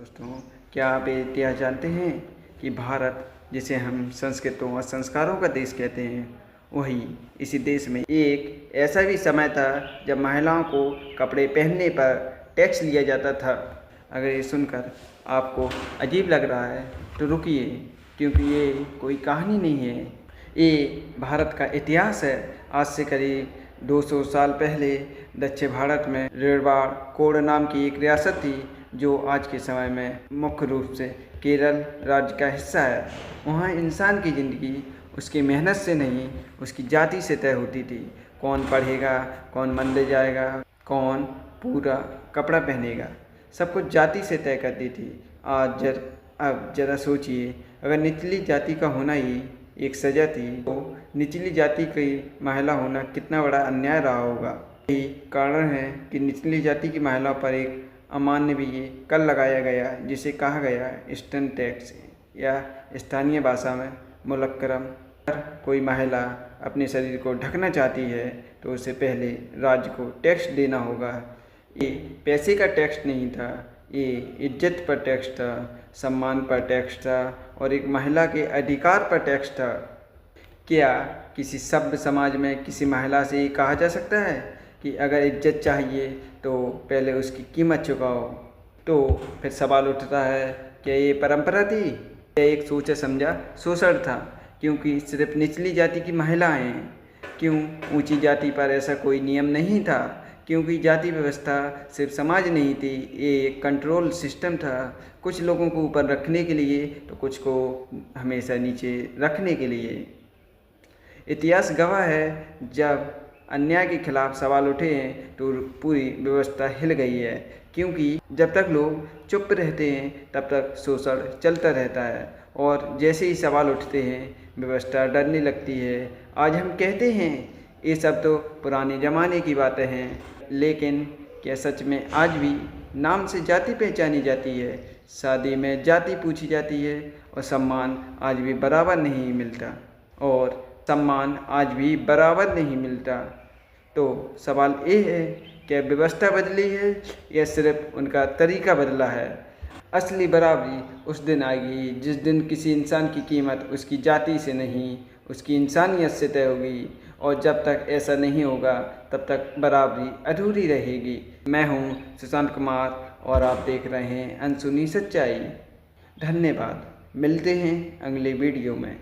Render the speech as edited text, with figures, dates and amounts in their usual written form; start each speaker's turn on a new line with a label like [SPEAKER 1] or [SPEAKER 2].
[SPEAKER 1] दोस्तों, क्या आप ये इतिहास जानते हैं कि भारत, जिसे हम संस्कृतों और संस्कारों का देश कहते हैं, वही इसी देश में एक ऐसा भी समय था जब महिलाओं को कपड़े पहनने पर टैक्स लिया जाता था। अगर ये सुनकर आपको अजीब लग रहा है तो रुकिए, क्योंकि ये कोई कहानी नहीं है, ये भारत का इतिहास है। आज से करीब 200 साल पहले दक्षिण भारत में रेवाड़ कोड़ नाम की एक रियासत थी, जो आज के समय में मुख्य रूप से केरल राज्य का हिस्सा है। वहाँ इंसान की ज़िंदगी उसकी मेहनत से नहीं, उसकी जाति से तय होती थी। कौन पढ़ेगा, कौन मंदिर जाएगा, कौन पूरा कपड़ा पहनेगा, सब कुछ जाति से तय करती थी। अब जरा सोचिए, अगर निचली जाति का होना ही एक सज़ा थी, तो निचली जाति की महिला होना कितना बड़ा अन्याय रहा होगा। यही कारण है कि निचली जाति की महिलाओं पर एक अमानवीय कर लगाया गया, जिसे कहा गया स्टन टैक्स, या स्थानीय भाषा में मुलक्करम। अगर कोई महिला अपने शरीर को ढकना चाहती है तो उसे पहले राज्य को टैक्स देना होगा। ये पैसे का टैक्स नहीं था, ये इज्जत पर टैक्स था, सम्मान पर टैक्स था और एक महिला के अधिकार पर टैक्स था। क्या किसी सभ्य समाज में किसी महिला से ये कहा जा सकता है कि अगर इज्जत चाहिए तो पहले उसकी कीमत चुकाओ? तो फिर सवाल उठता है, क्या ये परंपरा थी या एक सोचा समझा शोषण था? क्योंकि सिर्फ निचली जाति की महिलाएं, क्यों ऊंची जाति पर ऐसा कोई नियम नहीं था? क्योंकि जाति व्यवस्था सिर्फ समाज नहीं थी, ये एक कंट्रोल सिस्टम था। कुछ लोगों को ऊपर रखने के लिए तो कुछ को हमेशा नीचे रखने के लिए। इतिहास गवाह है, जब अन्याय के खिलाफ सवाल उठे हैं तो पूरी व्यवस्था हिल गई है। क्योंकि जब तक लोग चुप रहते हैं तब तक शोषण चलता रहता है, और जैसे ही सवाल उठते हैं व्यवस्था डरने लगती है। आज हम कहते हैं ये सब तो पुराने ज़माने की बातें हैं, लेकिन क्या सच में आज भी नाम से जाति पहचानी जाती है, शादी में जाति पूछी जाती है, और सम्मान आज भी बराबर नहीं मिलता, तो सवाल ये है, क्या व्यवस्था बदली है या सिर्फ उनका तरीका बदला है? असली बराबरी उस दिन आएगी जिस दिन किसी इंसान की कीमत उसकी जाति से नहीं, उसकी इंसानियत से तय होगी, और जब तक ऐसा नहीं होगा तब तक बराबरी अधूरी रहेगी। मैं हूँ सुशांत कुमार और आप देख रहे हैं अनसुनी सच्चाई। धन्यवाद, मिलते हैं अगले वीडियो में।